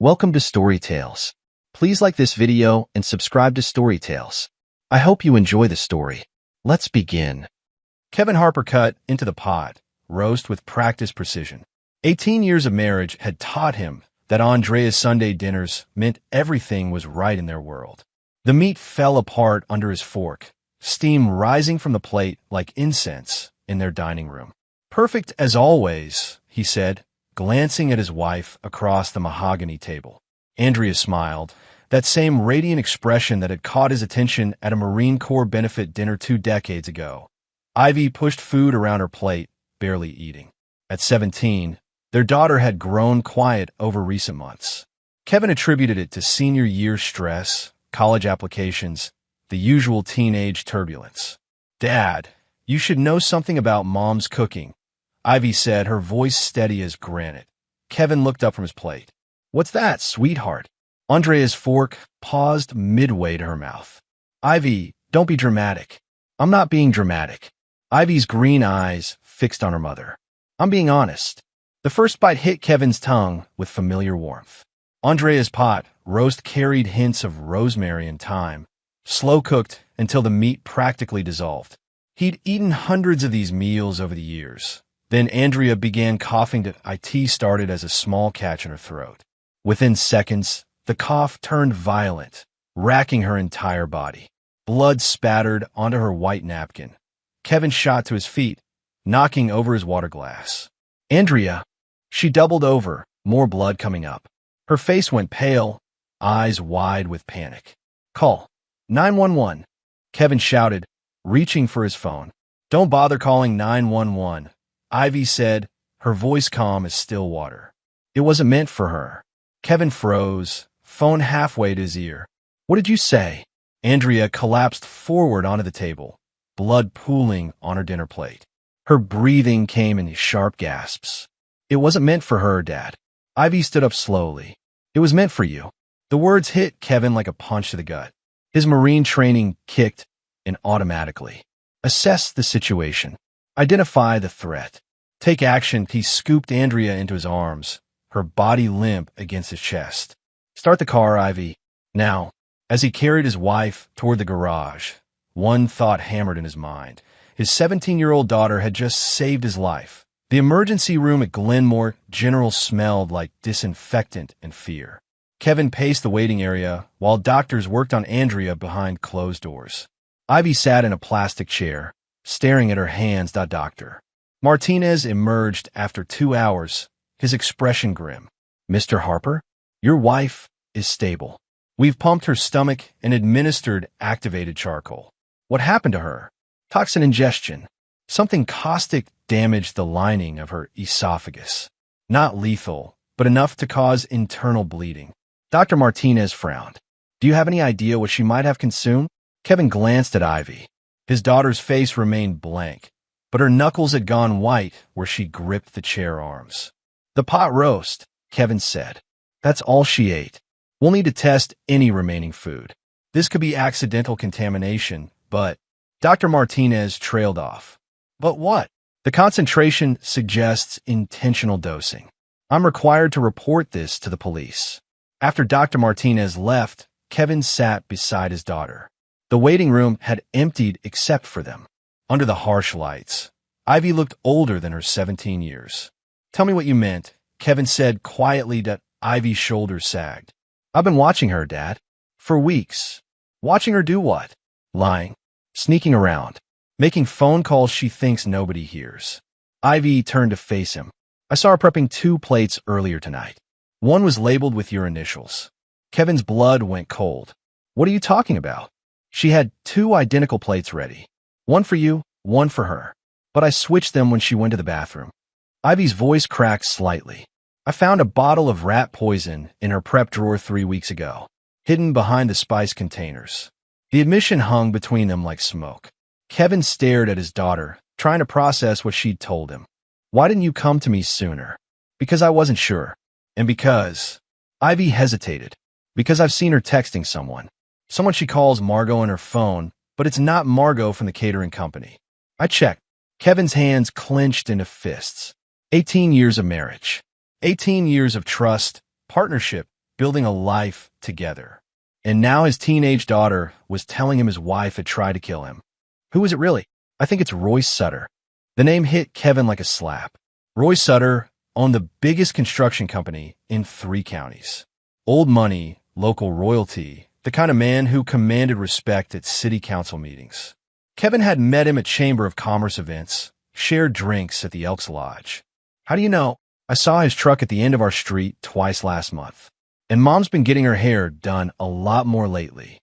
Welcome to Story Tales. Please like this video and subscribe to Story Tales. I hope you enjoy the story. Let's begin. Kevin Harper cut into the pot, roast with practiced precision. 18 years of marriage had taught him that Andrea's Sunday dinners meant everything was right in their world. The meat fell apart under his fork, steam rising from the plate like incense in their dining room. "Perfect as always," he said, glancing at his wife across the mahogany table. Andrea smiled, that same radiant expression that had caught his attention at a Marine Corps benefit dinner 2 decades ago. Ivy pushed food around her plate, barely eating. At 17, their daughter had grown quiet over recent months. Kevin attributed it to senior year stress, college applications, the usual teenage turbulence. "Dad, you should know something about Mom's cooking," Ivy said, her voice steady as granite. Kevin looked up from his plate. "What's that, sweetheart?" Andrea's fork paused midway to her mouth. "Ivy, don't be dramatic." "I'm not being dramatic." Ivy's green eyes fixed on her mother. "I'm being honest." The first bite hit Kevin's tongue with familiar warmth. Andrea's pot roast carried hints of rosemary and thyme, slow-cooked until the meat practically dissolved. He'd eaten hundreds of these meals over the years. Then Andrea began coughing. It started as a small catch in her throat. Within seconds, the cough turned violent, racking her entire body. Blood spattered onto her white napkin. Kevin shot to his feet, knocking over his water glass. "Andrea!" She doubled over, more blood coming up. Her face went pale, eyes wide with panic. "Call 911. Kevin shouted, reaching for his phone. "Don't bother calling 911. Ivy said, her voice calm as still water. "It wasn't meant for her." Kevin froze, phone halfway to his ear. "What did you say?" Andrea collapsed forward onto the table, blood pooling on her dinner plate. Her breathing came in sharp gasps. "It wasn't meant for her, Dad." Ivy stood up slowly. "It was meant for you." The words hit Kevin like a punch to the gut. His Marine training kicked in automatically. Assess the situation. Identify the threat. Take action. He scooped Andrea into his arms, her body limp against his chest. "Start the car, Ivy. Now." As he carried his wife toward the garage, one thought hammered in his mind. His 17-year-old daughter had just saved his life. The emergency room at Glenmore General smelled like disinfectant and fear. Kevin paced the waiting area while doctors worked on Andrea behind closed doors. Ivy sat in a plastic chair, staring at her hands. Doctor Martinez emerged after 2 hours, his expression grim. "Mr. Harper, your wife is stable. We've pumped her stomach and administered activated charcoal." "What happened to her?" "Toxin ingestion. Something caustic damaged the lining of her esophagus. Not lethal, but enough to cause internal bleeding." Dr. Martinez frowned. "Do you have any idea what she might have consumed?" Kevin glanced at Ivy. His daughter's face remained blank, but her knuckles had gone white where she gripped the chair arms. "The pot roast," Kevin said. "That's all she ate. We'll need to test any remaining food. This could be accidental contamination, but..." Dr. Martinez trailed off. "But what?" "The concentration suggests intentional dosing. I'm required to report this to the police." After Dr. Martinez left, Kevin sat beside his daughter. The waiting room had emptied except for them. Under the harsh lights, Ivy looked older than her 17 years. "Tell me what you meant," Kevin said quietly. That Ivy's shoulders sagged. "I've been watching her, Dad. For weeks." "Watching her do what?" "Lying. Sneaking around. Making phone calls she thinks nobody hears." Ivy turned to face him. "I saw her prepping 2 plates earlier tonight. One was labeled with your initials." Kevin's blood went cold. "What are you talking about?" "She had 2 identical plates ready. One for you, one for her. But I switched them when she went to the bathroom." Ivy's voice cracked slightly. "I found a bottle of rat poison in her prep drawer 3 weeks ago, hidden behind the spice containers." The admission hung between them like smoke. Kevin stared at his daughter, trying to process what she'd told him. "Why didn't you come to me sooner?" "Because I wasn't sure. And because..." Ivy hesitated. "Because I've seen her texting someone. Someone she calls Margot on her phone, but it's not Margot from the catering company. I checked." Kevin's hands clenched into fists. 18 years of marriage. 18 years of trust, partnership, building a life together. And now his teenage daughter was telling him his wife had tried to kill him. Who is it really? I think it's Royce Sutter. The name hit Kevin like a slap. Royce Sutter owned the biggest construction company in 3 counties. Old money, local royalty, the kind of man who commanded respect at city council meetings. Kevin had met him at Chamber of Commerce events, shared drinks at the Elks Lodge. How do you know? I saw his truck at the end of our street twice last month. And Mom's been getting her hair done a lot more lately.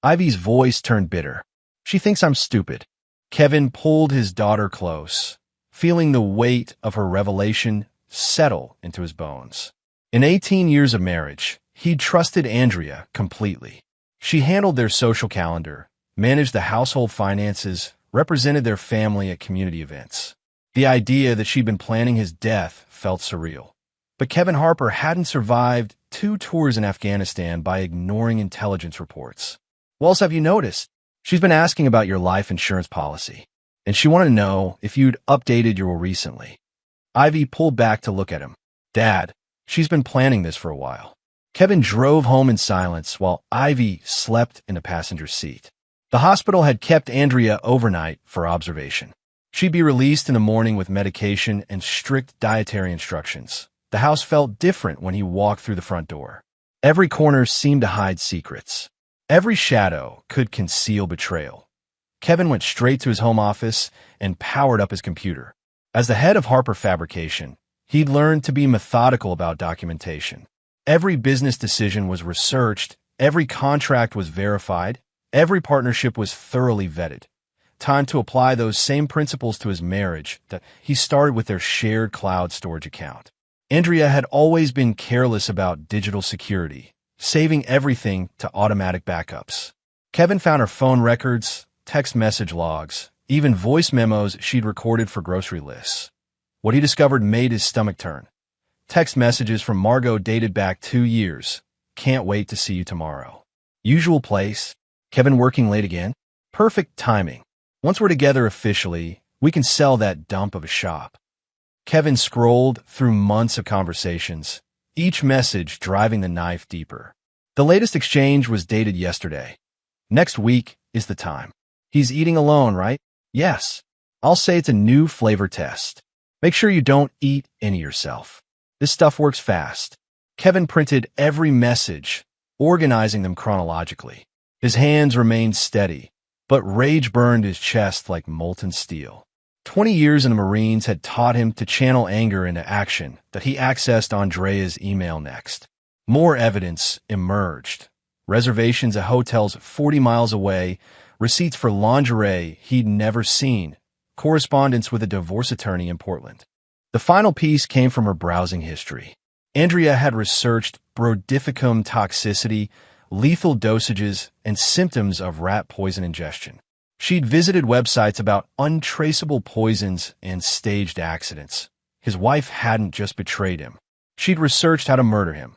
Ivy's voice turned bitter. She thinks I'm stupid. Kevin pulled his daughter close, feeling the weight of her revelation settle into his bones. In 18 years of marriage, he'd trusted Andrea completely. She handled their social calendar, managed the household finances, represented their family at community events. The idea that she'd been planning his death felt surreal. But Kevin Harper hadn't survived 2 tours in Afghanistan by ignoring intelligence reports. What else have you noticed? She's been asking about your life insurance policy, and she wanted to know if you'd updated your will recently. Ivy pulled back to look at him. Dad, she's been planning this for a while. Kevin drove home in silence while Ivy slept in the passenger seat. The hospital had kept Andrea overnight for observation. She'd be released in the morning with medication and strict dietary instructions. The house felt different when he walked through the front door. Every corner seemed to hide secrets. Every shadow could conceal betrayal. Kevin went straight to his home office and powered up his computer. As the head of Harper Fabrication, he'd learned to be methodical about documentation. Every business decision was researched, every contract was verified, every partnership was thoroughly vetted. Time to apply those same principles to his marriage that he started with their shared cloud storage account. Andrea had always been careless about digital security, saving everything to automatic backups. Kevin found her phone records, text message logs, even voice memos she'd recorded for grocery lists. What he discovered made his stomach turn. Text messages from Margot dated back 2 years. Can't wait to see you tomorrow. Usual place. Kevin working late again? Perfect timing. Once we're together officially, we can sell that dump of a shop. Kevin scrolled through months of conversations, each message driving the knife deeper. The latest exchange was dated yesterday. Next week is the time. He's eating alone, right? Yes. I'll say it's a new flavor test. Make sure you don't eat any yourself. This stuff works fast. Kevin printed every message, organizing them chronologically. His hands remained steady, but rage burned his chest like molten steel. 20 years in the Marines had taught him to channel anger into action that he accessed Andrea's email next. More evidence emerged. Reservations at hotels 40 miles away, receipts for lingerie he'd never seen, correspondence with a divorce attorney in Portland. The final piece came from her browsing history. Andrea had researched brodifacoum toxicity, lethal dosages, and symptoms of rat poison ingestion. She'd visited websites about untraceable poisons and staged accidents. His wife hadn't just betrayed him. She'd researched how to murder him.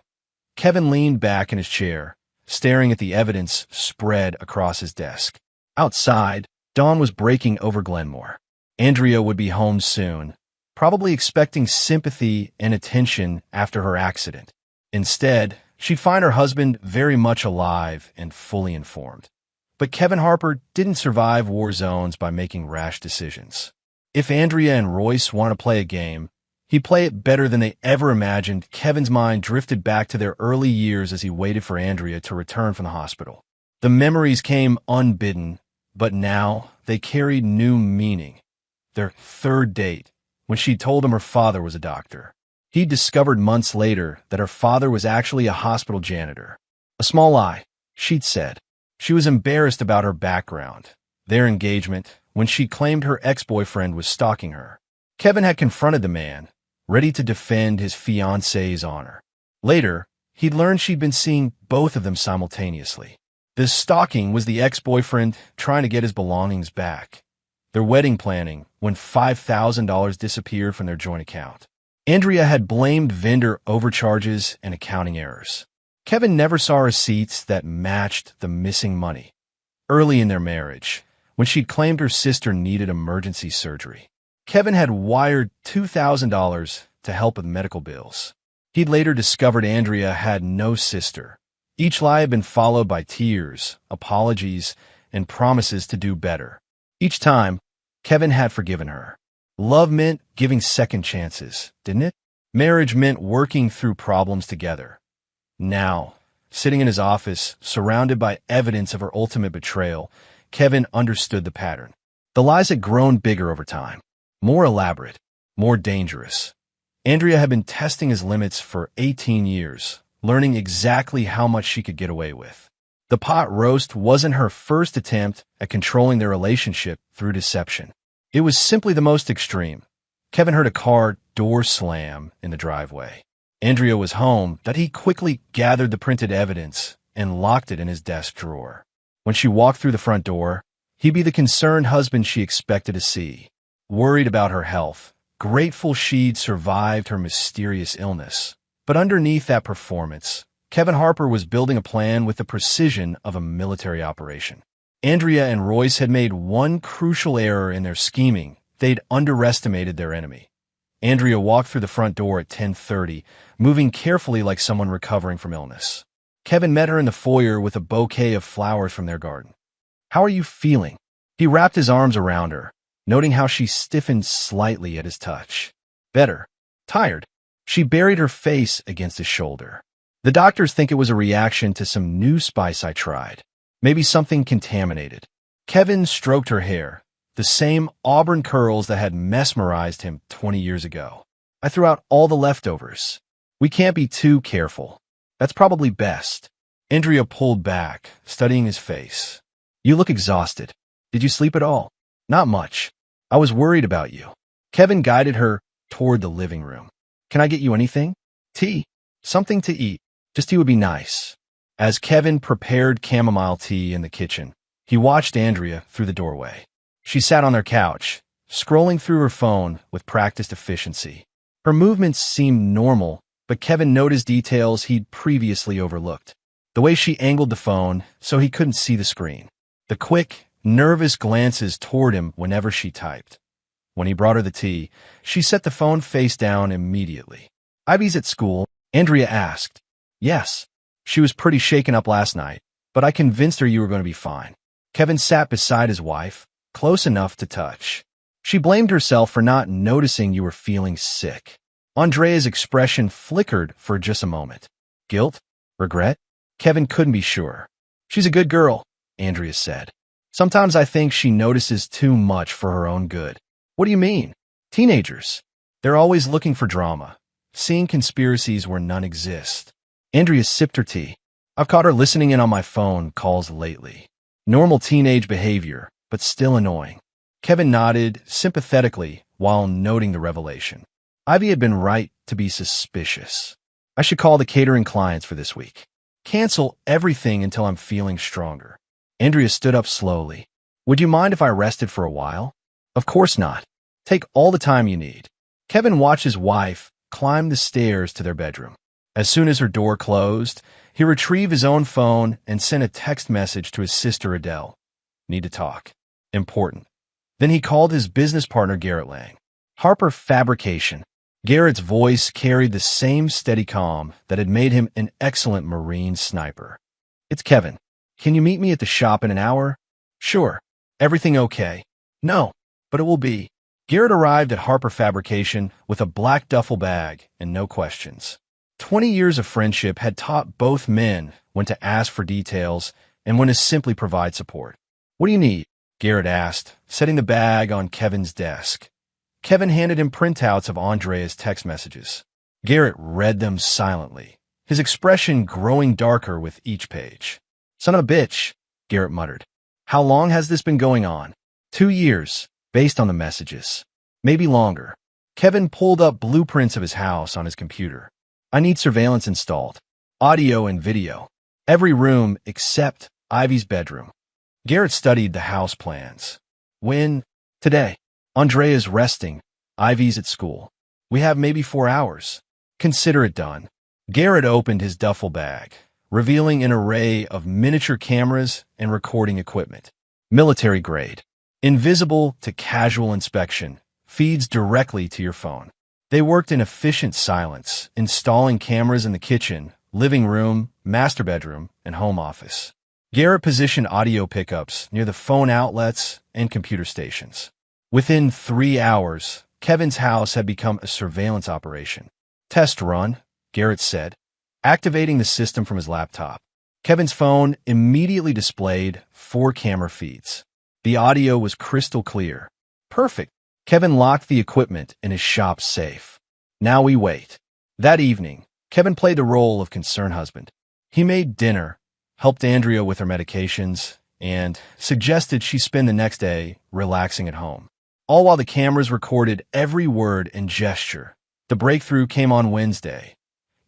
Kevin leaned back in his chair, staring at the evidence spread across his desk. Outside, dawn was breaking over Glenmore. Andrea would be home soon, probably expecting sympathy and attention after her accident. Instead, she'd find her husband very much alive and fully informed. But Kevin Harper didn't survive war zones by making rash decisions. If Andrea and Royce want to play a game, he'd play it better than they ever imagined. Kevin's mind drifted back to their early years as he waited for Andrea to return from the hospital. The memories came unbidden, but now they carried new meaning. Their third date, when she told him her father was a doctor. He discovered months later that her father was actually a hospital janitor. A small lie, she'd said. She was embarrassed about her background, their engagement, when she claimed her ex-boyfriend was stalking her. Kevin had confronted the man, ready to defend his fiancée's honor. Later, he'd learned she'd been seeing both of them simultaneously. The stalking was the ex-boyfriend trying to get his belongings back. Their wedding planning when $5,000 disappeared from their joint account. Andrea had blamed vendor overcharges and accounting errors. Kevin never saw receipts that matched the missing money. Early in their marriage, when she'd claimed her sister needed emergency surgery, Kevin had wired $2,000 to help with medical bills. He'd later discovered Andrea had no sister. Each lie had been followed by tears, apologies, and promises to do better. Each time, Kevin had forgiven her. Love meant giving second chances, didn't it? Marriage meant working through problems together. Now, sitting in his office, surrounded by evidence of her ultimate betrayal, Kevin understood the pattern. The lies had grown bigger over time, more elaborate, more dangerous. Andrea had been testing his limits for 18 years, learning exactly how much she could get away with. The pot roast wasn't her first attempt at controlling their relationship through deception. It was simply the most extreme. Kevin heard a car door slam in the driveway. Andrea was home, that he quickly gathered the printed evidence and locked it in his desk drawer. When she walked through the front door, he'd be the concerned husband she expected to see, worried about her health, grateful she'd survived her mysterious illness. But underneath that performance, Kevin Harper was building a plan with the precision of a military operation. Andrea and Royce had made one crucial error in their scheming. They'd underestimated their enemy. Andrea walked through the front door at 10:30, moving carefully like someone recovering from illness. Kevin met her in the foyer with a bouquet of flowers from their garden. "How are you feeling?" He wrapped his arms around her, noting how she stiffened slightly at his touch. "Better. Tired." She buried her face against his shoulder. "The doctors think it was a reaction to some new spice I tried. Maybe something contaminated." Kevin stroked her hair, the same auburn curls that had mesmerized him 20 years ago. "I threw out all the leftovers. We can't be too careful. That's probably best." Andrea pulled back, studying his face. "You look exhausted. Did you sleep at all?" "Not much. I was worried about you." Kevin guided her toward the living room. "Can I get you anything?" "Tea. Something to eat. Just tea would be nice." As Kevin prepared chamomile tea in the kitchen, he watched Andrea through the doorway. She sat on their couch, scrolling through her phone with practiced efficiency. Her movements seemed normal, but Kevin noticed details he'd previously overlooked. The way she angled the phone so he couldn't see the screen. The quick, nervous glances toward him whenever she typed. When he brought her the tea, she set the phone face down immediately. "Ivy's at school?" Andrea asked. "Yes. She was pretty shaken up last night, but I convinced her you were going to be fine." Kevin sat beside his wife, close enough to touch. "She blamed herself for not noticing you were feeling sick." Andrea's expression flickered for just a moment. Guilt? Regret? Kevin couldn't be sure. "She's a good girl," Andrea said. "Sometimes I think she notices too much for her own good." "What do you mean?" "Teenagers. They're always looking for drama, seeing conspiracies where none exist." Andrea sipped her tea. "I've caught her listening in on my phone calls lately. Normal teenage behavior, but still annoying." Kevin nodded sympathetically while noting the revelation. Ivy had been right to be suspicious. "I should call the catering clients for this week. Cancel everything until I'm feeling stronger." Andrea stood up slowly. "Would you mind if I rested for a while?" "Of course not. Take all the time you need." Kevin watched his wife climb the stairs to their bedroom. As soon as her door closed, he retrieved his own phone and sent a text message to his sister Adele. "Need to talk. Important." Then he called his business partner Garrett Lang. "Harper Fabrication." Garrett's voice carried the same steady calm that had made him an excellent Marine sniper. "It's Kevin. Can you meet me at the shop in an hour?" "Sure. Everything okay?" "No, but it will be." Garrett arrived at Harper Fabrication with a black duffel bag and no questions. 20 years of friendship had taught both men when to ask for details and when to simply provide support. "What do you need?" Garrett asked, setting the bag on Kevin's desk. Kevin handed him printouts of Andrea's text messages. Garrett read them silently, his expression growing darker with each page. "Son of a bitch," Garrett muttered. "How long has this been going on?" 2 years, based on the messages. Maybe longer. Kevin pulled up blueprints of his house on his computer. "I need surveillance installed. Audio and video. Every room except Ivy's bedroom." Garrett studied the house plans. "When?" "Today. Andrea's resting. Ivy's at school. We have maybe 4 hours. Consider it done." Garrett opened his duffel bag, revealing an array of miniature cameras and recording equipment. Military grade. Invisible to casual inspection. Feeds directly to your phone. They worked in efficient silence, installing cameras in the kitchen, living room, master bedroom, and home office. Garrett positioned audio pickups near the phone outlets and computer stations. Within 3 hours, Kevin's house had become a surveillance operation. "Test run," Garrett said, activating the system from his laptop. Kevin's phone immediately displayed 4 camera feeds. The audio was crystal clear. "Perfect." Kevin locked the equipment in his shop safe. Now we wait. That evening, Kevin played the role of concerned husband. He made dinner, helped Andrea with her medications, and suggested she spend the next day relaxing at home. All while the cameras recorded every word and gesture. The breakthrough came on Wednesday.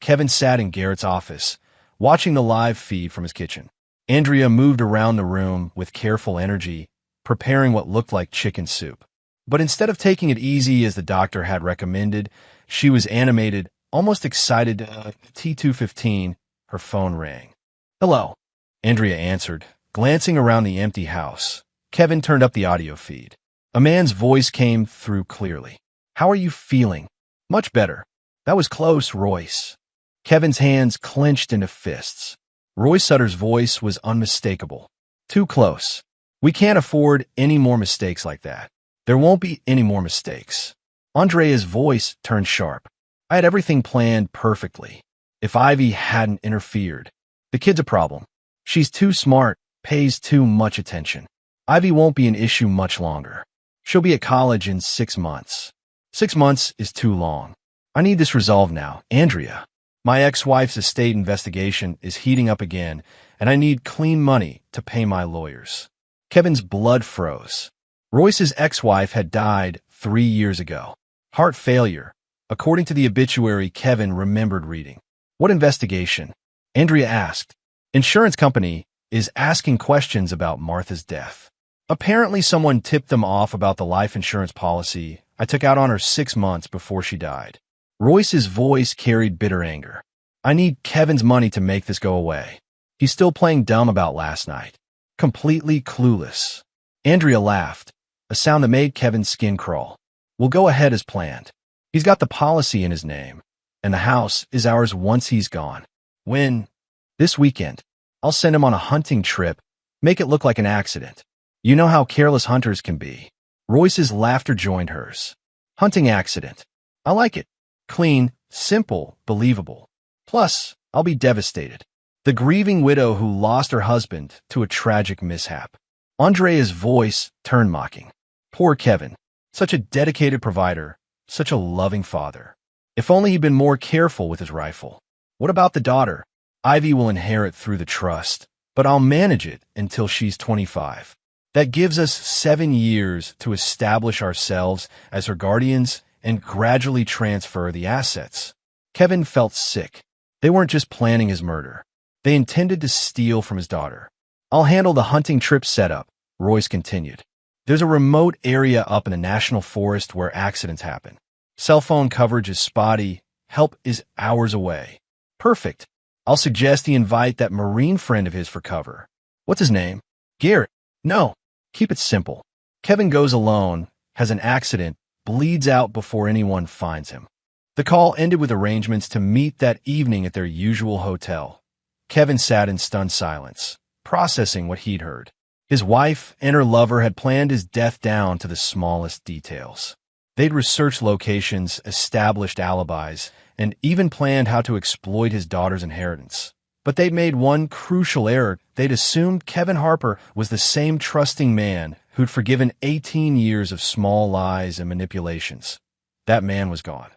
Kevin sat in Garrett's office, watching the live feed from his kitchen. Andrea moved around the room with careful energy, preparing what looked like chicken soup. But instead of taking it easy as the doctor had recommended, she was animated, almost excited. T2:15, her phone rang. "Hello," Andrea answered, glancing around the empty house. Kevin turned up the audio feed. A man's voice came through clearly. "How are you feeling?" "Much better." "That was close, Royce." Kevin's hands clenched into fists. Royce Sutter's voice was unmistakable. "Too close. We can't afford any more mistakes like that. There won't be any more mistakes." Andrea's voice turned sharp. "I had everything planned perfectly. If Ivy hadn't interfered. The kid's a problem. She's too smart, pays too much attention. Ivy won't be an issue much longer. She'll be at college in 6 months. 6 months is too long. I need this resolved now, Andrea. My ex-wife's estate investigation is heating up again, and I need clean money to pay my lawyers." Kevin's blood froze. Royce's ex-wife had died 3 years ago. Heart failure, according to the obituary Kevin remembered reading. "What investigation?" Andrea asked. "Insurance company is asking questions about Martha's death. Apparently someone tipped them off about the life insurance policy I took out on her 6 months before she died." Royce's voice carried bitter anger. "I need Kevin's money to make this go away. He's still playing dumb about last night. Completely clueless." Andrea laughed, a sound that made Kevin's skin crawl. "We'll go ahead as planned. He's got the policy in his name, and the house is ours once he's gone. When? This weekend. I'll send him on a hunting trip, make it look like an accident. You know how careless hunters can be." Royce's laughter joined hers. "Hunting accident. I like it. Clean, simple, believable. Plus, I'll be devastated. The grieving widow who lost her husband to a tragic mishap." Andrea's voice turned mocking. "Poor Kevin. Such a dedicated provider, such a loving father. If only he'd been more careful with his rifle. What about the daughter? Ivy will inherit through the trust, but I'll manage it until she's 25. That gives us 7 years to establish ourselves as her guardians and gradually transfer the assets." Kevin felt sick. They weren't just planning his murder. They intended to steal from his daughter. "I'll handle the hunting trip setup," Royce continued. "There's a remote area up in the national forest where accidents happen. Cell phone coverage is spotty. Help is hours away." "Perfect. I'll suggest he invite that Marine friend of his for cover." "What's his name?" "Garrett." "No. Keep it simple. Kevin goes alone, has an accident, bleeds out before anyone finds him." The call ended with arrangements to meet that evening at their usual hotel. Kevin sat in stunned silence, processing what he'd heard. His wife and her lover had planned his death down to the smallest details. They'd researched locations, established alibis, and even planned how to exploit his daughter's inheritance. But they'd made one crucial error. They'd assumed Kevin Harper was the same trusting man who'd forgiven 18 years of small lies and manipulations. That man was gone.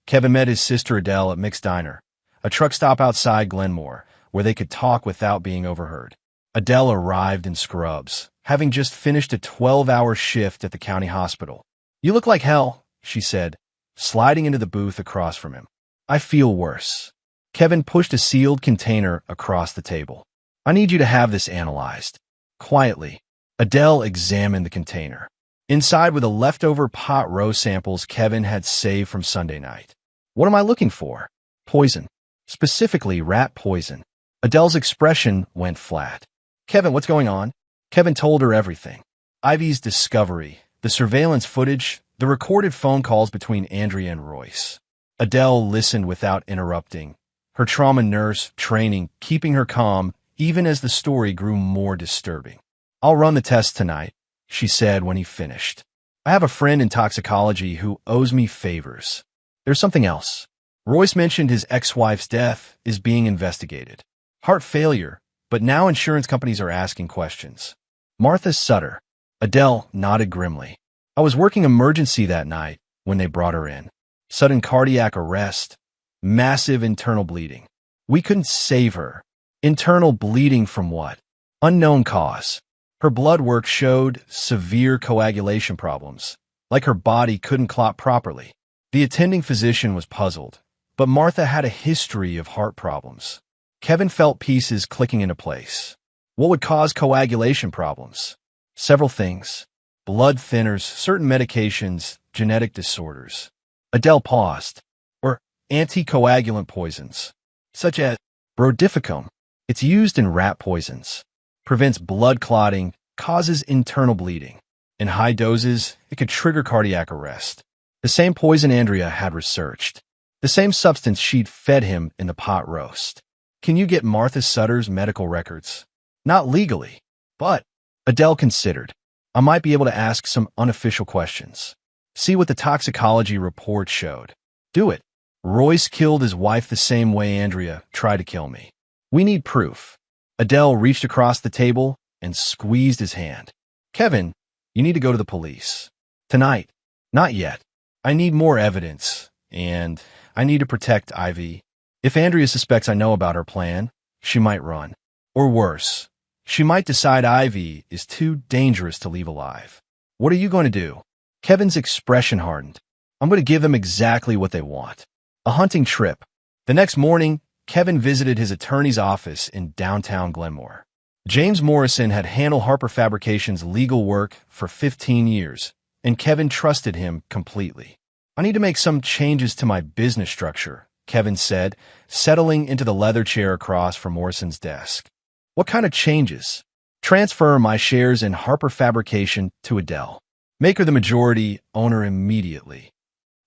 Kevin met his sister Adele at Mick's Diner, a truck stop outside Glenmore, where they could talk without being overheard. Adele arrived in scrubs, having just finished a 12-hour shift at the county hospital. "You look like hell," she said, sliding into the booth across from him. "I feel worse." Kevin pushed a sealed container across the table. "I need you to have this analyzed." Quietly, Adele examined the container. Inside were the leftover pot roast samples Kevin had saved from Sunday night. "What am I looking for?" "Poison. Specifically rat poison." Adele's expression went flat. "Kevin, what's going on?" Kevin told her everything. Ivy's discovery, the surveillance footage, The recorded phone calls between Andrea and Royce. Adele listened without interrupting, her trauma nurse training keeping her calm even as the story grew more disturbing. "I'll run the test tonight," she said when he finished. "I have a friend in toxicology who owes me favors. There's something else. Royce mentioned his ex-wife's death is being investigated. Heart failure, but now insurance companies are asking questions." Martha Sutter. Adele nodded grimly. "I was working emergency that night when they brought her in. Sudden cardiac arrest, massive internal bleeding. We couldn't save her. Internal bleeding from what? Unknown cause. Her blood work showed severe coagulation problems, like her body couldn't clot properly." The attending physician was puzzled, but Martha had a history of heart problems. Kevin felt pieces clicking into place. What would cause coagulation problems? Several things. Blood thinners, certain medications, genetic disorders. Adele paused. Or anticoagulant poisons, such as brodifacoum. It's used in rat poisons. Prevents blood clotting, causes internal bleeding. In high doses, it could trigger cardiac arrest. The same poison Andrea had researched. The same substance she'd fed him in the pot roast. Can you get Martha Sutter's medical records? Not legally, but Adele considered. I might be able to ask some unofficial questions. See what the toxicology report showed. Do it. Royce killed his wife the same way Andrea tried to kill me. We need proof. Adele reached across the table and squeezed his hand. Kevin, you need to go to the police. Tonight. Not yet. I need more evidence, and I need to protect Ivy. If Andrea suspects I know about her plan, she might run. Or worse, she might decide Ivy is too dangerous to leave alive. What are you going to do? Kevin's expression hardened. I'm going to give them exactly what they want. A hunting trip. The next morning, Kevin visited his attorney's office in downtown Glenmore. James Morrison had handled Harper Fabrications' legal work for 15 years, and Kevin trusted him completely. I need to make some changes to my business structure, Kevin said, settling into the leather chair across from Morrison's desk. What kind of changes? Transfer my shares in Harper Fabrication to Adele. Make her the majority owner immediately.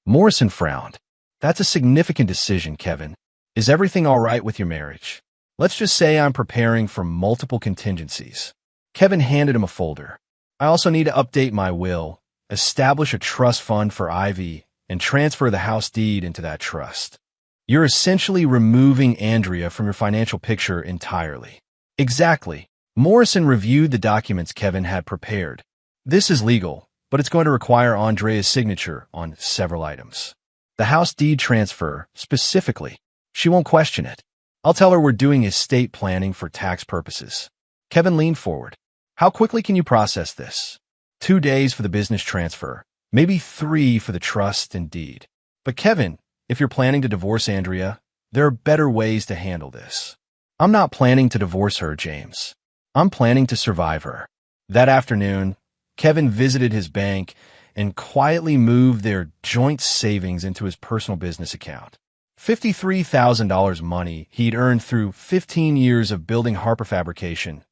Morrison frowned. That's a significant decision, Kevin. Is everything all right with your marriage? Let's just say I'm preparing for multiple contingencies. Kevin handed him a folder. I also need to update my will, establish a trust fund for Ivy, and transfer the house deed into that trust. You're essentially removing Andrea from your financial picture entirely. Exactly. Morrison reviewed the documents Kevin had prepared. This is legal, but it's going to require Andrea's signature on several items. The house deed transfer, specifically. She won't question it. I'll tell her we're doing estate planning for tax purposes. Kevin leaned forward. How quickly can you process this? 2 days for the business transfer, maybe 3 for the trust and deed. But Kevin, if you're planning to divorce Andrea, there are better ways to handle this. I'm not planning to divorce her, James. I'm planning to survive her. That afternoon, Kevin visited his bank and quietly moved their joint savings into his personal business account. $53,000 money he'd earned through 15 years of building Harper Fabrication.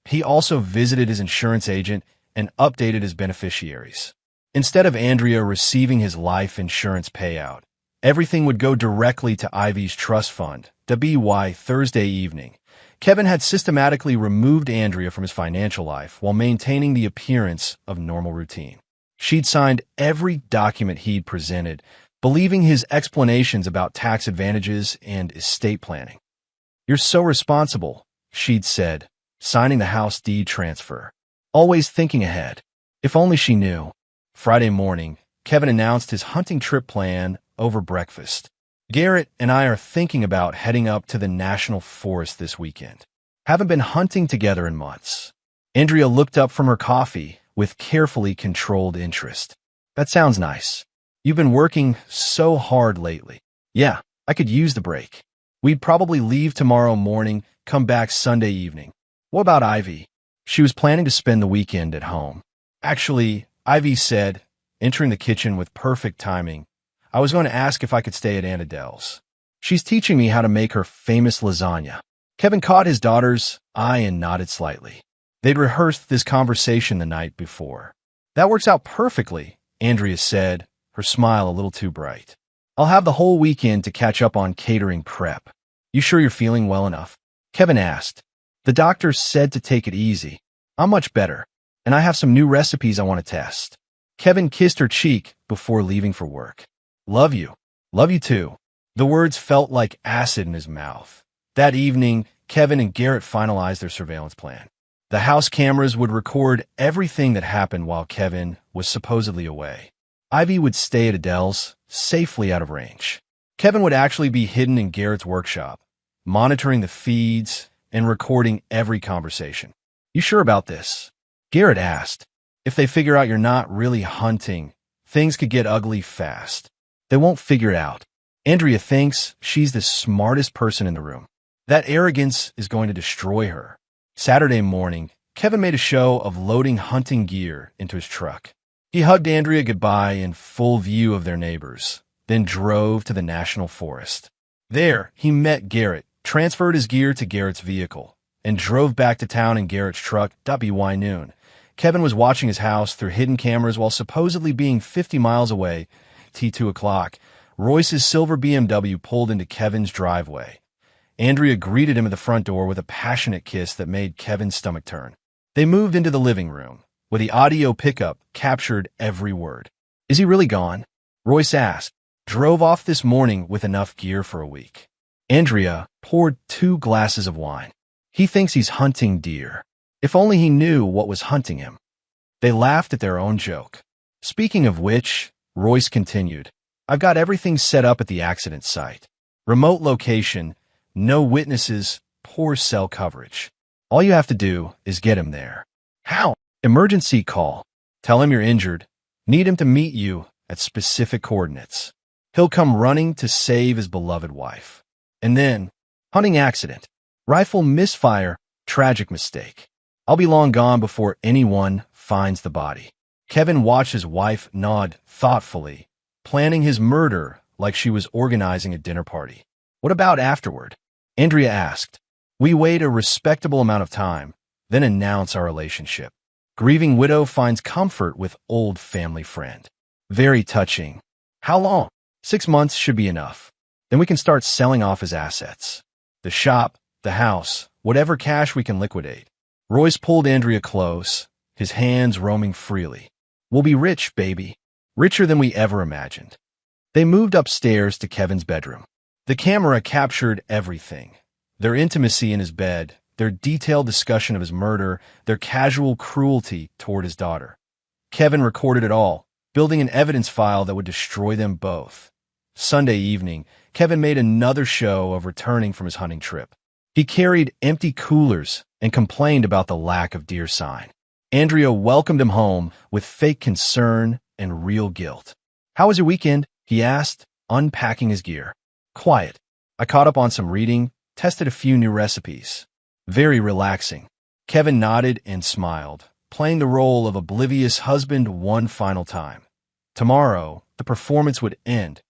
He also visited his insurance agent and updated his beneficiaries. Instead of Andrea receiving his life insurance payout, everything would go directly to Ivy's trust fund. By Thursday evening, Kevin had systematically removed Andrea from his financial life while maintaining the appearance of normal routine. She'd signed every document he'd presented, believing his explanations about tax advantages and estate planning. You're so responsible, she'd said, signing the house deed transfer. Always thinking ahead. If only she knew. Friday morning, Kevin announced his hunting trip plan over breakfast. Garrett and I are thinking about heading up to the National Forest this weekend. Haven't been hunting together in months. Andrea looked up from her coffee with carefully controlled interest. That sounds nice. You've been working so hard lately. Yeah, I could use the break. We'd probably leave tomorrow morning, come back Sunday evening. What about Ivy? She was planning to spend the weekend at home. Actually, Ivy said, entering the kitchen with perfect timing, I was going to ask if I could stay at Aunt Adele's. She's teaching me how to make her famous lasagna. Kevin caught his daughter's eye and nodded slightly. They'd rehearsed this conversation the night before. That works out perfectly. Andrea said, her smile a little too bright. I'll have the whole weekend to catch up on catering prep. You sure you're feeling well enough? Kevin asked. The doctor said to take it easy. I'm much better, and I have some new recipes I want to test. Kevin kissed her cheek before leaving for work. Love you. Love you too. The words felt like acid in his mouth. That evening, Kevin and Garrett finalized their surveillance plan. The house cameras would record everything that happened while Kevin was supposedly away. Ivy would stay at Adele's, safely out of range. Kevin would actually be hidden in Garrett's workshop, monitoring the feeds and recording every conversation. You sure about this? Garrett asked. If they figure out you're not really hunting, things could get ugly fast. They won't figure it out. Andrea thinks she's the smartest person in the room. That arrogance is going to destroy her. Saturday morning, Kevin made a show of loading hunting gear into his truck. He hugged Andrea goodbye in full view of their neighbors, then drove to the National Forest. There, he met Garrett, transferred his gear to Garrett's vehicle, and drove back to town in Garrett's truck by noon. Kevin was watching his house through hidden cameras while supposedly being 50 miles away. T 2 o'clock, Royce's silver BMW pulled into Kevin's driveway. Andrea greeted him at the front door with a passionate kiss that made Kevin's stomach turn. They moved into the living room, where the audio pickup captured every word. Is he really gone? Royce asked. Drove off this morning with enough gear for a week. Andrea poured 2 glasses of wine. He thinks he's hunting deer. If only he knew what was hunting him. They laughed at their own joke. Speaking of which, Royce continued, I've got everything set up at the accident site. Remote location, no witnesses, poor cell coverage. All you have to do is get him there. How? Emergency call. Tell him you're injured. Need him to meet you at specific coordinates. He'll come running to save his beloved wife. And then, hunting accident. Rifle misfire, tragic mistake. I'll be long gone before anyone finds the body. Kevin watched his wife nod thoughtfully, planning his murder like she was organizing a dinner party. What about afterward? Andrea asked. We wait a respectable amount of time, then announce our relationship. Grieving widow finds comfort with old family friend. Very touching. How long? 6 months should be enough. Then we can start selling off his assets. The shop, the house, whatever cash we can liquidate. Royce pulled Andrea close, his hands roaming freely. We'll be rich, baby. Richer than we ever imagined. They moved upstairs to Kevin's bedroom. The camera captured everything. Their intimacy in his bed, their detailed discussion of his murder, their casual cruelty toward his daughter. Kevin recorded it all, building an evidence file that would destroy them both. Sunday evening, Kevin made another show of returning from his hunting trip. He carried empty coolers and complained about the lack of deer sign. Andrea welcomed him home with fake concern and real guilt. How was your weekend? He asked, unpacking his gear. Quiet. I caught up on some reading, tested a few new recipes. Very relaxing. Kevin nodded and smiled, playing the role of oblivious husband one final time. Tomorrow, the performance would end.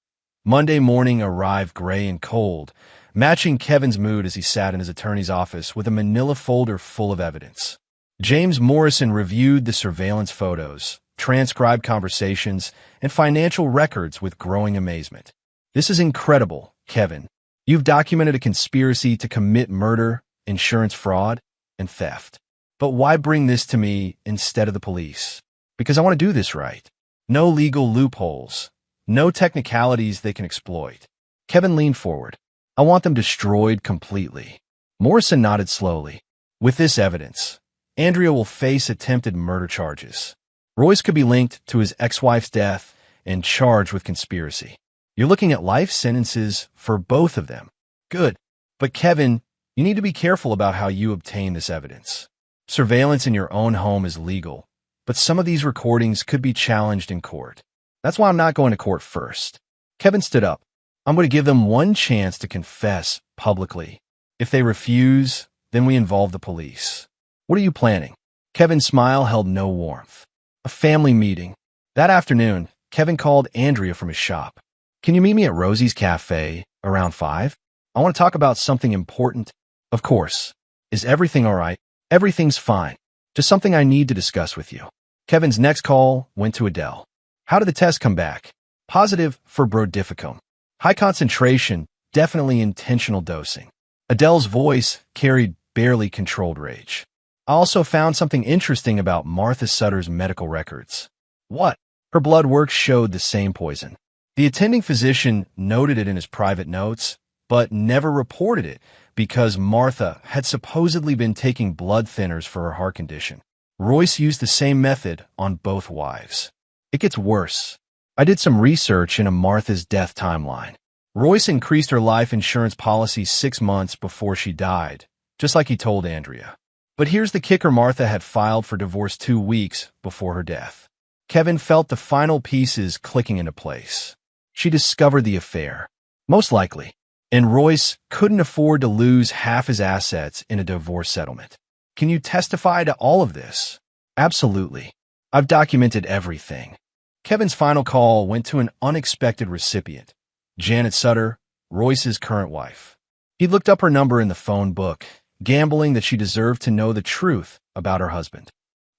Monday morning arrived gray and cold, matching Kevin's mood as he sat in his attorney's office with a manila folder full of evidence. James Morrison reviewed the surveillance photos, transcribed conversations, and financial records with growing amazement. This is incredible, Kevin. You've documented a conspiracy to commit murder, insurance fraud, and theft. But why bring this to me instead of the police? Because I want to do this right. No legal loopholes. No technicalities they can exploit. Kevin leaned forward. I want them destroyed completely. Morrison nodded slowly. With this evidence, Andrea will face attempted murder charges. Royce could be linked to his ex-wife's death and charged with conspiracy. You're looking at life sentences for both of them. Good. But Kevin, you need to be careful about how you obtain this evidence. Surveillance in your own home is legal, but some of these recordings could be challenged in court. That's why I'm not going to court first. Kevin stood up. I'm going to give them one chance to confess publicly. If they refuse, then we involve the police. What are you planning? Kevin's smile held no warmth. A family meeting. That afternoon, Kevin called Andrea from his shop. Can you meet me at Rosie's Cafe around 5? I want to talk about something important. Of course. Is everything all right? Everything's fine. Just something I need to discuss with you. Kevin's next call went to Adele. How did the test come back? Positive for brodifacoum. High concentration, definitely intentional dosing. Adele's voice carried barely controlled rage. I also found something interesting about Martha Sutter's medical records. What? Her blood work showed the same poison. The attending physician noted it in his private notes, but never reported it because Martha had supposedly been taking blood thinners for her heart condition. Royce used the same method on both wives. It gets worse. I did some research into Martha's death timeline. Royce increased her life insurance policy 6 months before she died, just like he told Andrea. But here's the kicker: Martha had filed for divorce 2 weeks before her death. Kevin felt the final pieces clicking into place. She discovered the affair, most likely, and Royce couldn't afford to lose half his assets in a divorce settlement. Can you testify to all of this? Absolutely. I've documented everything. Kevin's final call went to an unexpected recipient, Janet Sutter, Royce's current wife. He looked up her number in the phone book, gambling that she deserved to know the truth about her husband.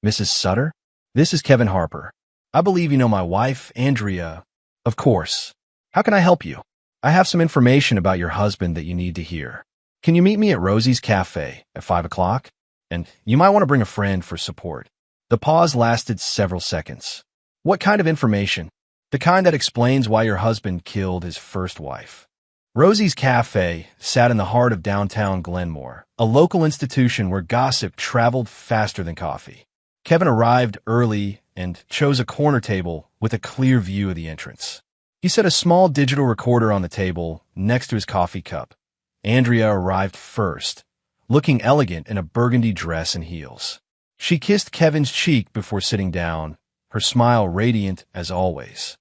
Mrs. Sutter? This is Kevin Harper. I believe you know my wife, Andrea. Of course. How can I help you? I have some information about your husband that you need to hear. Can you meet me at Rosie's Cafe at 5 o'clock? And you might want to bring a friend for support. The pause lasted several seconds. What kind of information? The kind that explains why your husband killed his first wife. Rosie's Cafe sat in the heart of downtown Glenmore, a local institution where gossip traveled faster than coffee. Kevin arrived early and chose a corner table with a clear view of the entrance. He set a small digital recorder on the table next to his coffee cup. Andrea arrived first, looking elegant in a burgundy dress and heels. She kissed Kevin's cheek before sitting down, her smile radiant as always.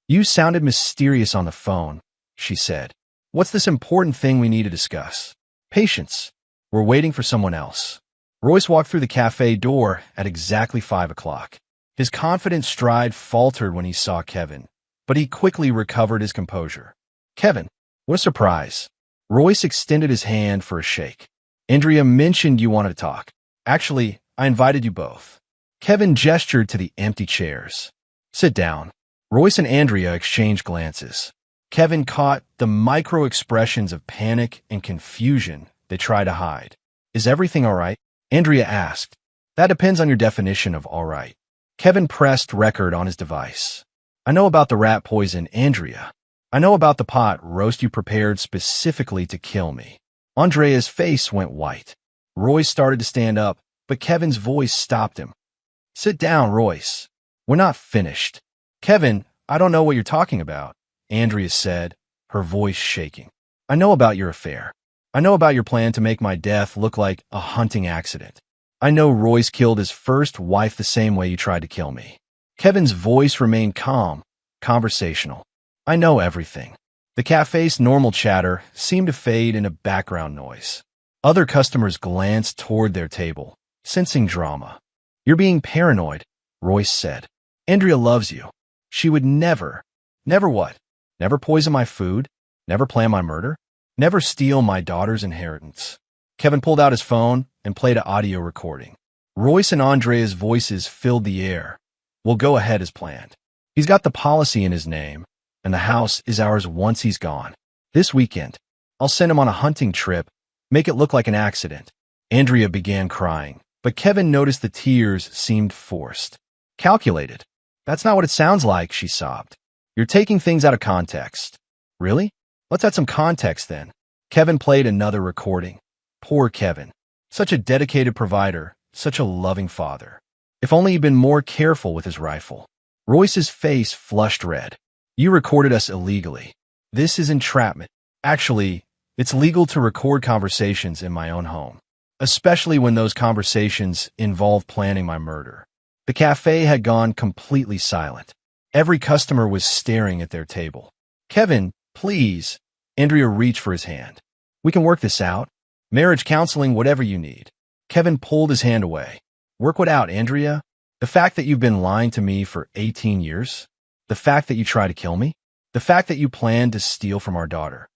You sounded mysterious on the phone, she said. What's this important thing we need to discuss? Patience. We're waiting for someone else. Royce walked through the cafe door at exactly 5 o'clock. His confident stride faltered when he saw Kevin, but he quickly recovered his composure. Kevin, what a surprise. Royce extended his hand for a shake. Andrea mentioned you wanted to talk. Actually, I invited you both. Kevin gestured to the empty chairs. Sit down. Royce and Andrea exchanged glances. Kevin caught the micro-expressions of panic and confusion they tried to hide. Is everything all right? Andrea asked. That depends on your definition of all right. Kevin pressed record on his device. I know about the rat poison, Andrea. I know about the pot roast you prepared specifically to kill me. Andrea's face went white. Royce started to stand up, but Kevin's voice stopped him. Sit down, Royce. We're not finished. Kevin, I don't know what you're talking about, Andrea said, her voice shaking. I know about your affair. I know about your plan to make my death look like a hunting accident. I know Royce killed his first wife the same way you tried to kill me. Kevin's voice remained calm, conversational. I know everything. The cafe's normal chatter seemed to fade into background noise. Other customers glanced toward their table, sensing drama. You're being paranoid, Royce said. Andrea loves you. She would never what? Never poison my food? Never plan my murder? Never steal my daughter's inheritance? Kevin pulled out his phone and played an audio recording. Royce and Andrea's voices filled the air. We'll go ahead as planned. He's got the policy in his name, and the house is ours once he's gone. This weekend, I'll send him on a hunting trip, make it look like an accident. Andrea began crying, but Kevin noticed the tears seemed forced. Calculated. That's not what it sounds like, she sobbed. You're taking things out of context. Really? Let's add some context then. Kevin played another recording. Poor Kevin. Such a dedicated provider, such a loving father. If only he'd been more careful with his rifle. Royce's face flushed red. You recorded us illegally. This is entrapment. Actually, it's legal to record conversations in my own home, especially when those conversations involve planning my murder. The cafe had gone completely silent. Every customer was staring at their table. Kevin, please. Andrea reached for his hand. We can work this out. Marriage counseling, whatever you need. Kevin pulled his hand away. Work what out, Andrea? The fact that you've been lying to me for 18 years? The fact that you tried to kill me? The fact that you planned to steal from our daughter?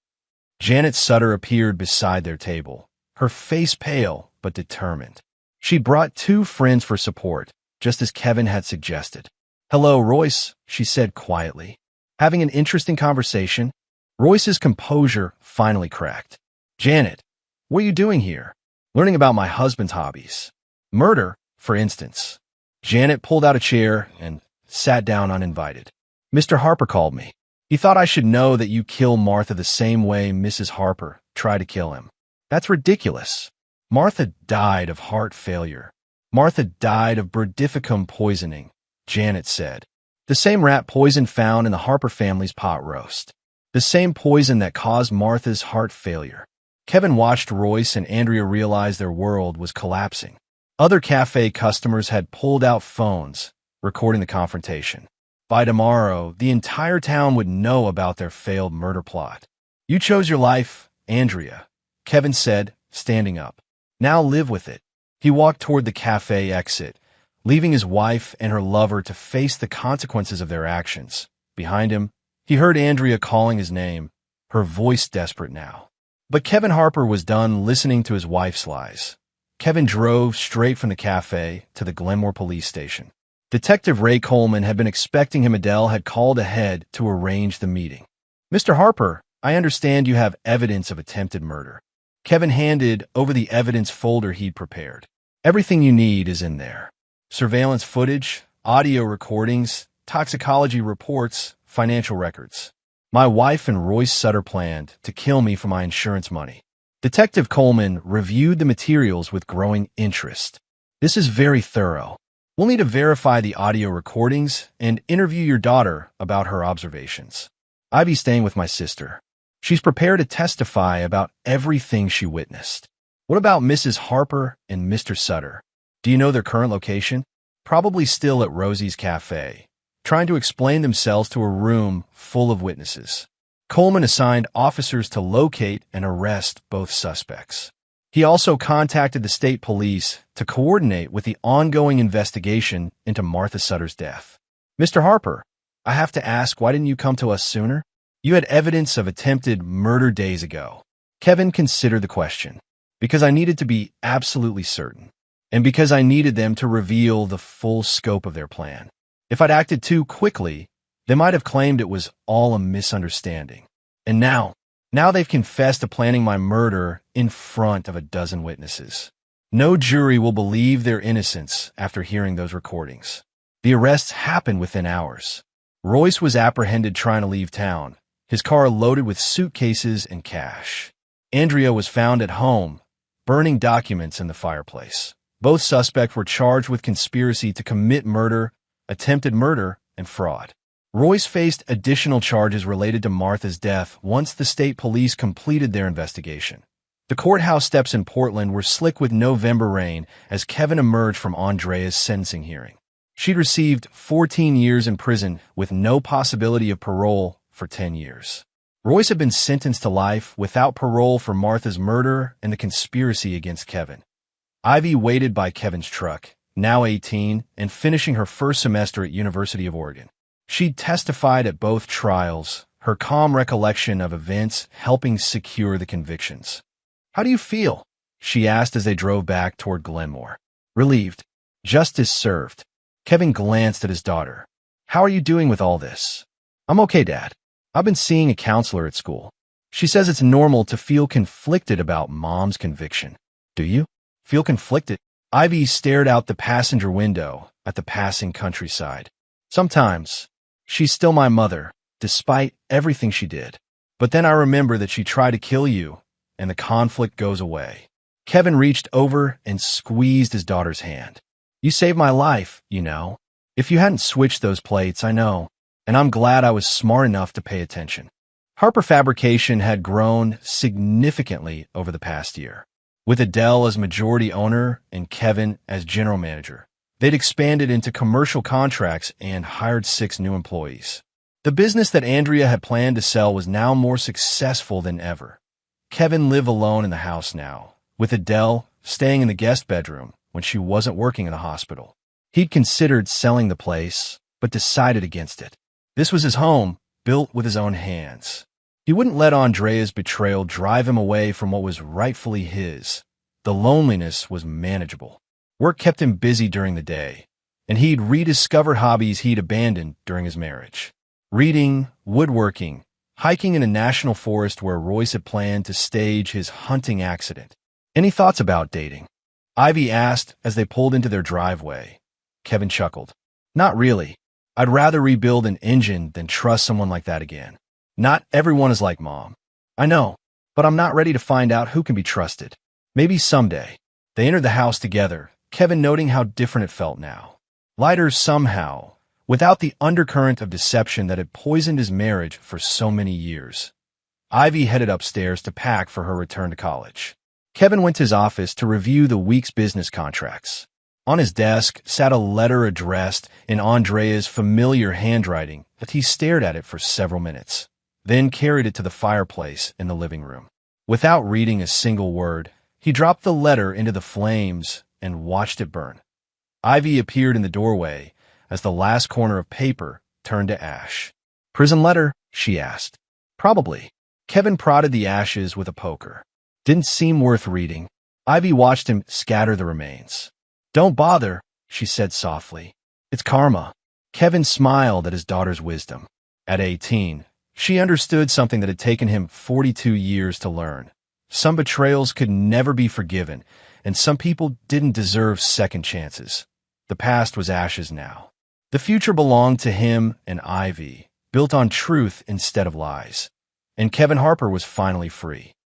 Janet Sutter appeared beside their table, her face pale but determined. She brought 2 friends for support, just as Kevin had suggested. "Hello, Royce," she said quietly. "Having an interesting conversation?" Royce's composure finally cracked. "Janet, what are you doing here?" "Learning about my husband's hobbies. Murder, for instance." Janet pulled out a chair and sat down uninvited. "Mr. Harper called me. He thought I should know that you kill Martha the same way Mrs. Harper tried to kill him." "That's ridiculous. Martha died of heart failure. Martha died of brodifacoum poisoning," Janet said. "The same rat poison found in the Harper family's pot roast. The same poison that caused Martha's heart failure." Kevin watched Royce and Andrea realize their world was collapsing. Other cafe customers had pulled out phones, recording the confrontation. By tomorrow, the entire town would know about their failed murder plot. "You chose your life, Andrea," Kevin said, standing up. "Now live with it." He walked toward the cafe exit, leaving his wife and her lover to face the consequences of their actions. Behind him, he heard Andrea calling his name, her voice desperate now. But Kevin Harper was done listening to his wife's lies. Kevin drove straight from the cafe to the Glenmore police station. Detective Ray Coleman had been expecting him. Adele had called ahead to arrange the meeting. "Mr. Harper, I understand you have evidence of attempted murder." Kevin handed over the evidence folder he'd prepared. "Everything you need is in there. Surveillance footage, audio recordings, toxicology reports, financial records. My wife and Royce Sutter planned to kill me for my insurance money." Detective Coleman reviewed the materials with growing interest. "This is very thorough. We'll need to verify the audio recordings and interview your daughter about her observations. Ivy's staying with my sister. She's prepared to testify about everything she witnessed." "What about Mrs. Harper and Mr. Sutter? Do you know their current location?" "Probably still at Rosie's Cafe, trying to explain themselves to a room full of witnesses." Coleman assigned officers to locate and arrest both suspects. He also contacted the state police to coordinate with the ongoing investigation into Martha Sutter's death. "Mr. Harper, I have to ask, why didn't you come to us sooner? You had evidence of attempted murder days ago." Kevin considered the question. "Because I needed to be absolutely certain, and because I needed them to reveal the full scope of their plan. If I'd acted too quickly, they might have claimed it was all a misunderstanding. And now they've confessed to planning my murder in front of a dozen witnesses. No jury will believe their innocence after hearing those recordings." The arrests happened within hours. Royce was apprehended trying to leave town, his car loaded with suitcases and cash. Andrea was found at home, burning documents in the fireplace. Both suspects were charged with conspiracy to commit murder, attempted murder, and fraud. Royce faced additional charges related to Martha's death once the state police completed their investigation. The courthouse steps in Portland were slick with November rain as Kevin emerged from Andrea's sentencing hearing. She'd received 14 years in prison with no possibility of parole for 10 years. Royce had been sentenced to life without parole for Martha's murder and the conspiracy against Kevin. Ivy waited by Kevin's truck, now 18 and finishing her first semester at University of Oregon. She'd testified at both trials, her calm recollection of events helping secure the convictions. "How do you feel?" she asked as they drove back toward Glenmore. "Relieved. Justice served." Kevin glanced at his daughter. "How are you doing with all this?" "I'm okay, Dad. I've been seeing a counselor at school. She says it's normal to feel conflicted about Mom's conviction." "Do you feel conflicted?" Ivy stared out the passenger window at the passing countryside. "Sometimes. She's still my mother, despite everything she did. But then I remember that she tried to kill you, and the conflict goes away." Kevin reached over and squeezed his daughter's hand. "You saved my life, you know. If you hadn't switched those plates, I know. And I'm glad I was smart enough to pay attention." Harper Fabrication had grown significantly over the past year. With Adele as majority owner and Kevin as general manager, they'd expanded into commercial contracts and hired 6 new employees. The business that Andrea had planned to sell was now more successful than ever. Kevin lived alone in the house now, with Adele staying in the guest bedroom when she wasn't working in the hospital. He'd considered selling the place, but decided against it. This was his home, built with his own hands. He wouldn't let Andrea's betrayal drive him away from what was rightfully his. The loneliness was manageable. Work kept him busy during the day, and he'd rediscovered hobbies he'd abandoned during his marriage. Reading, woodworking, hiking in a national forest where Royce had planned to stage his hunting accident. Any thoughts about dating? Ivy asked as they pulled into their driveway. Kevin chuckled. Not really. I'd rather rebuild an engine than trust someone like that again. Not everyone is like Mom. I know, but I'm not ready to find out who can be trusted. Maybe someday. They entered the house together, Kevin noting how different it felt now. Lighter somehow, without the undercurrent of deception that had poisoned his marriage for so many years. Ivy headed upstairs to pack for her return to college. Kevin went to his office to review the week's business contracts. On his desk sat a letter addressed in Andrea's familiar handwriting that he stared at it for several minutes, then carried it to the fireplace in the living room. Without reading a single word, he dropped the letter into the flames and watched it burn. Ivy appeared in the doorway as the last corner of paper turned to ash. "Prison letter?" she asked. "Probably." Kevin prodded the ashes with a poker. Didn't seem worth reading. Ivy watched him scatter the remains. "Don't bother," she said softly. "It's karma." Kevin smiled at his daughter's wisdom. At 18, she understood something that had taken him 42 years to learn. Some betrayals could never be forgiven, and some people didn't deserve second chances. The past was ashes now. The future belonged to him and Ivy, built on truth instead of lies. And Kevin Harper was finally free.